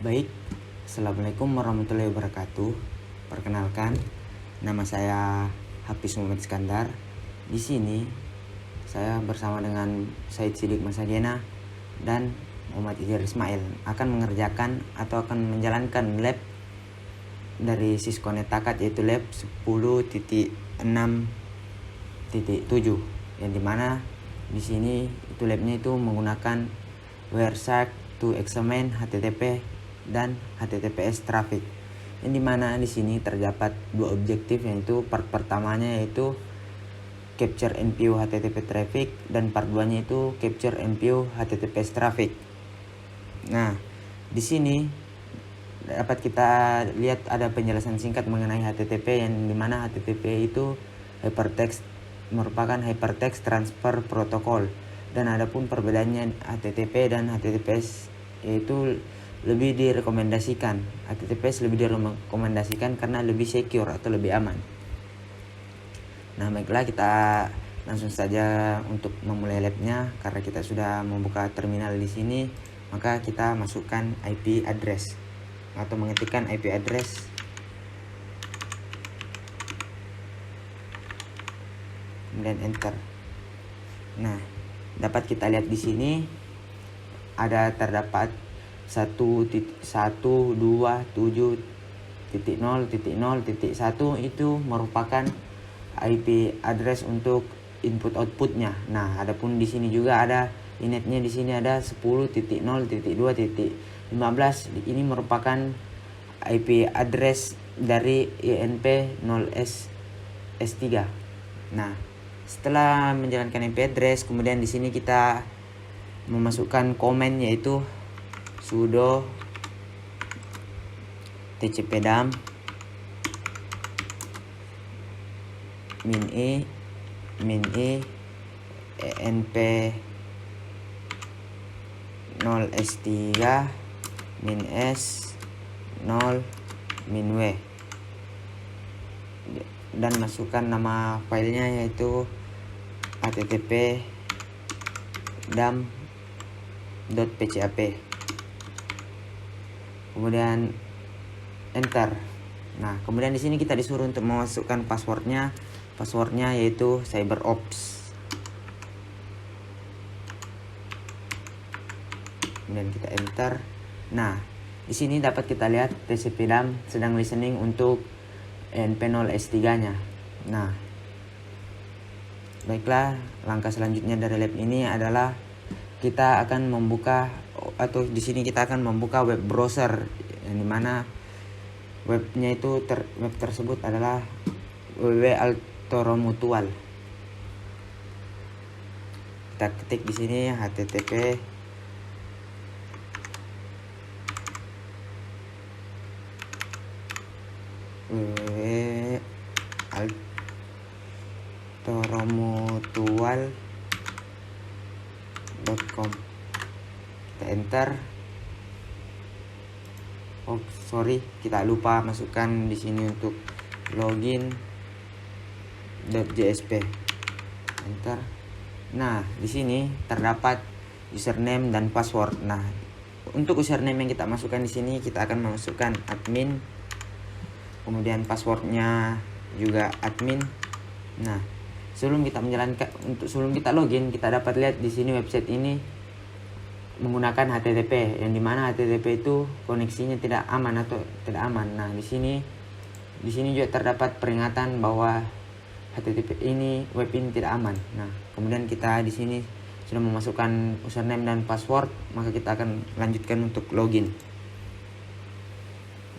Baik, Assalamualaikum warahmatullahi wabarakatuh. Perkenalkan, nama saya Hafiz Muhammad Iskandar. Di sini saya bersama dengan Said Sidik Masagena dan Muhammad Izhar Ismail akan mengerjakan atau akan menjalankan lab dari Sysconet Takat, yaitu lab 10.6.7, yang dimana di sini itu labnya itu menggunakan Wireshark to examine HTTP dan HTTPS traffic, yang dimana di sini terdapat dua objektif, yaitu part pertamanya yaitu capture NPU HTTP traffic dan part 2-nya itu capture NPU HTTPS traffic. Nah, di sini dapat kita lihat ada penjelasan singkat mengenai HTTP, yang dimana HTTP itu hypertext merupakan hypertext transfer protocol, dan adapun perbedaannya HTTP dan HTTPS yaitu lebih direkomendasikan. HTTPS lebih direkomendasikan karena lebih secure atau lebih aman. Nah, baiklah, kita langsung saja untuk memulai labnya. Karena kita sudah membuka terminal di sini, maka kita masukkan IP address atau mengetikkan IP address kemudian enter. Nah, dapat kita lihat di sini ada terdapat 1.127.0.0.1 itu merupakan IP address untuk input outputnya. Nah, adapun di sini juga ada inetnya, di sini ada 10.0.2.15. Ini merupakan IP address dari INP 0S3. Nah, setelah menjalankan IP address, kemudian di sini kita memasukkan komen, yaitu sudo tcpdump min i enp 0s3 min s 0 min w, dan masukkan nama filenya yaitu http dump.pcap, kemudian enter. Nah, kemudian di sini kita disuruh untuk memasukkan passwordnya yaitu CyberOps. Kemudian kita enter. Nah, di sini dapat kita lihat tcpdump sedang listening untuk NP0S3-nya. Nah, baiklah, langkah selanjutnya dari lab ini adalah kita akan membuka, atau di sini kita akan membuka web browser, yang dimana webnya itu web tersebut adalah www.altoromutual. Kita ketik di sini http www.altoromutual.com. Kita enter. Oh, sorry, kita lupa masukkan di sini untuk login.jsp. Enter. Nah, di sini terdapat username dan password. Nah, untuk username yang kita masukkan di sini, kita akan memasukkan admin, kemudian passwordnya juga admin. Nah, sebelum kita login, kita dapat lihat di sini website ini menggunakan HTTP, yang dimana HTTP itu koneksinya tidak aman atau tidak aman. Nah, di sini juga terdapat peringatan bahwa HTTP ini, web ini tidak aman. Nah, kemudian kita di sini sudah memasukkan username dan password, maka kita akan lanjutkan untuk login.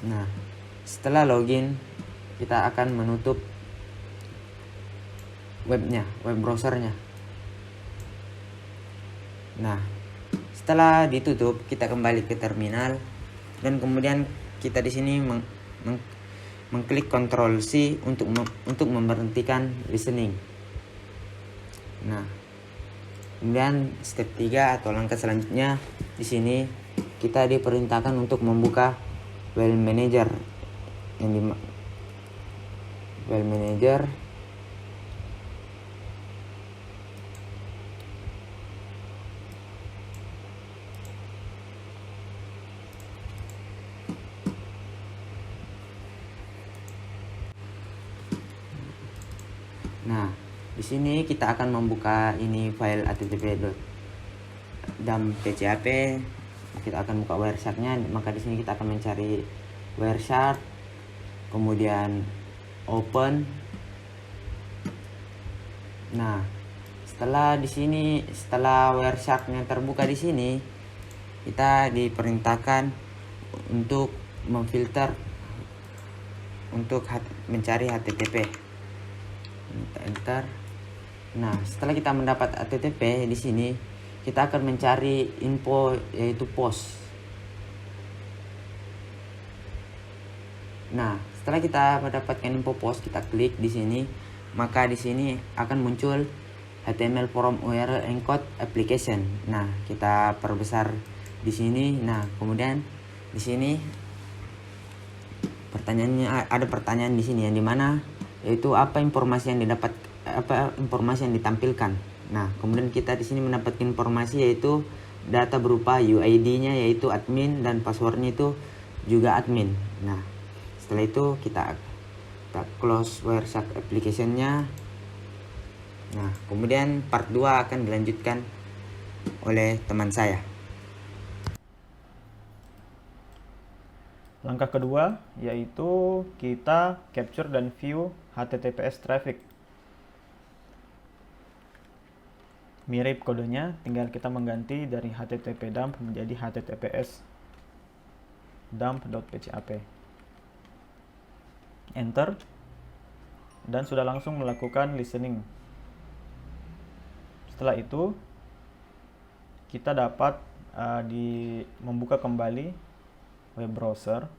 Nah, setelah login, kita akan menutup web browsernya. Nah, setelah ditutup, kita kembali ke terminal, dan kemudian kita di sini mengklik Ctrl C untuk memberhentikan listening. Nah, kemudian step 3 atau langkah selanjutnya, di sini kita diperintahkan untuk membuka file manager, yang di file manager Di sini kita akan membuka ini file http://dump.php. Kita akan buka Wireshark-nya, maka di sini kita akan mencari Wireshark, kemudian open. Nah, setelah Wireshark-nya terbuka di sini, kita diperintahkan untuk memfilter untuk mencari HTTP. Enter. Nah, setelah kita mendapat HTTP di sini, kita akan mencari info yaitu post. Nah, setelah kita mendapatkan info post, kita klik di sini, maka di sini akan muncul HTML form URL encode application. Nah, kita perbesar di sini. Nah, kemudian di sini ada pertanyaan di sini yang dimana yaitu apa informasi yang ditampilkan. Nah, kemudian kita di sini mendapatkan informasi yaitu data berupa UID-nya yaitu admin dan passwordnya itu juga admin. Nah, setelah itu kita close Wireshark application-nya. Nah, kemudian part 2 akan dilanjutkan oleh teman saya. Langkah kedua yaitu kita capture dan view HTTPS traffic. Mirip kodenya, tinggal kita mengganti dari HTTP dump menjadi HTTPS dump.php. Enter, dan sudah langsung melakukan listening. Setelah itu kita dapat membuka kembali web browser.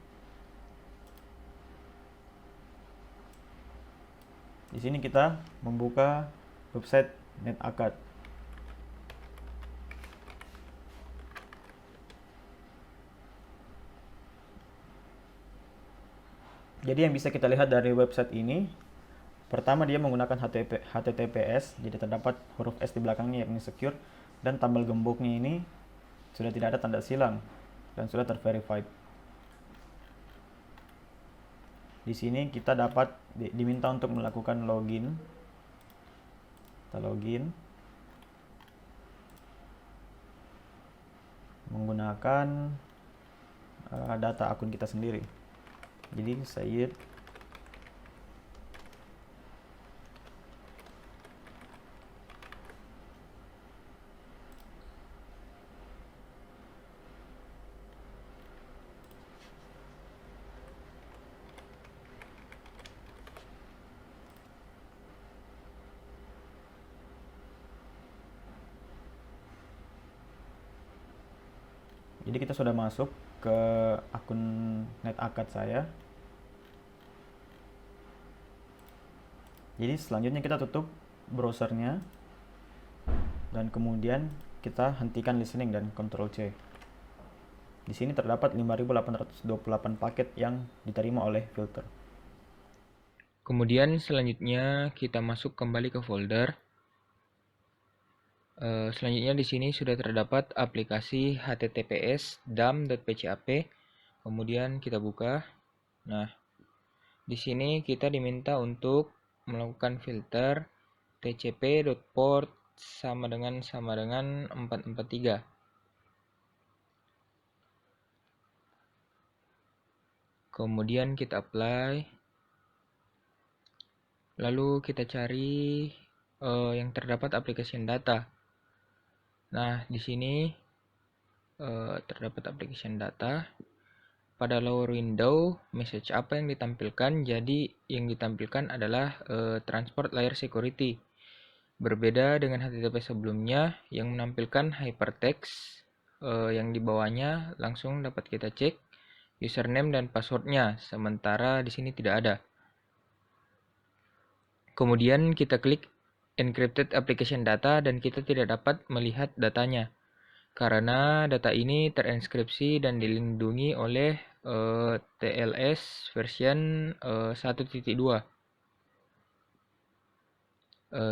Di sini kita membuka website NetAcad. Jadi yang bisa kita lihat dari website ini, pertama dia menggunakan HTTPS, jadi terdapat huruf S di belakangnya yakni secure, dan tambal gemboknya ini sudah tidak ada tanda silang dan sudah terverified. Di sini kita dapat diminta untuk melakukan login. Kita login menggunakan data akun kita sendiri. Jadi Sayyid Jadi kita sudah masuk ke akun NetAcad saya. Jadi selanjutnya kita tutup browsernya dan kemudian kita hentikan listening dan Ctrl C. Di sini terdapat 5.828 paket yang diterima oleh filter. Kemudian selanjutnya kita masuk kembali ke folder. Selanjutnya di sini sudah terdapat aplikasi https dump.php. Kemudian kita buka. Nah, di sini kita diminta untuk melakukan filter tcp.port sama dengan 443. Kemudian kita apply. Lalu kita cari yang terdapat application data. Nah, di sini terdapat application data. Pada lower window, message apa yang ditampilkan? Jadi, yang ditampilkan adalah transport layer security. Berbeda dengan HTTP sebelumnya yang menampilkan hypertext, yang di bawahnya langsung dapat kita cek username dan passwordnya, sementara di sini tidak ada. Kemudian kita klik encrypted application data dan kita tidak dapat melihat datanya karena data ini terinskripsi dan dilindungi oleh TLS version 1.2.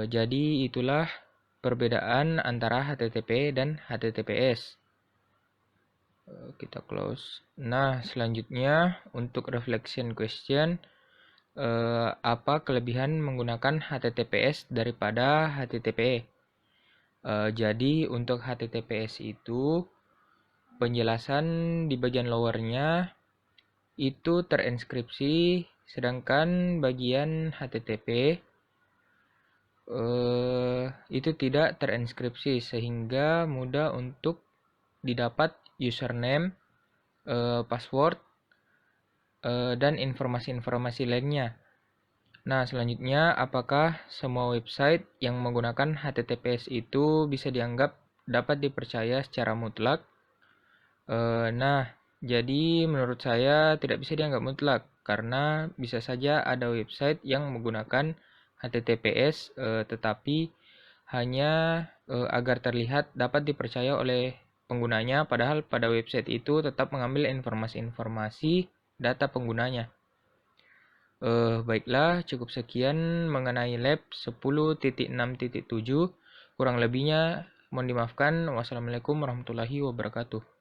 Jadi itulah perbedaan antara HTTP dan HTTPS. Kita close. Nah, selanjutnya untuk reflection question, apa kelebihan menggunakan HTTPS daripada HTTP. Jadi untuk HTTPS itu penjelasan di bagian lowernya itu terenskripsi, sedangkan bagian HTTP itu tidak terenskripsi sehingga mudah untuk didapat username, password, dan informasi-informasi lainnya. Nah, selanjutnya, apakah semua website yang menggunakan HTTPS itu bisa dianggap dapat dipercaya secara mutlak? Nah, jadi menurut saya tidak bisa dianggap mutlak, karena bisa saja ada website yang menggunakan HTTPS, tetapi hanya agar terlihat dapat dipercaya oleh penggunanya, padahal pada website itu tetap mengambil informasi-informasi data penggunanya. Baiklah, cukup sekian mengenai lab 10.6.7. Kurang lebihnya mohon dimaafkan. Wassalamualaikum warahmatullahi wabarakatuh.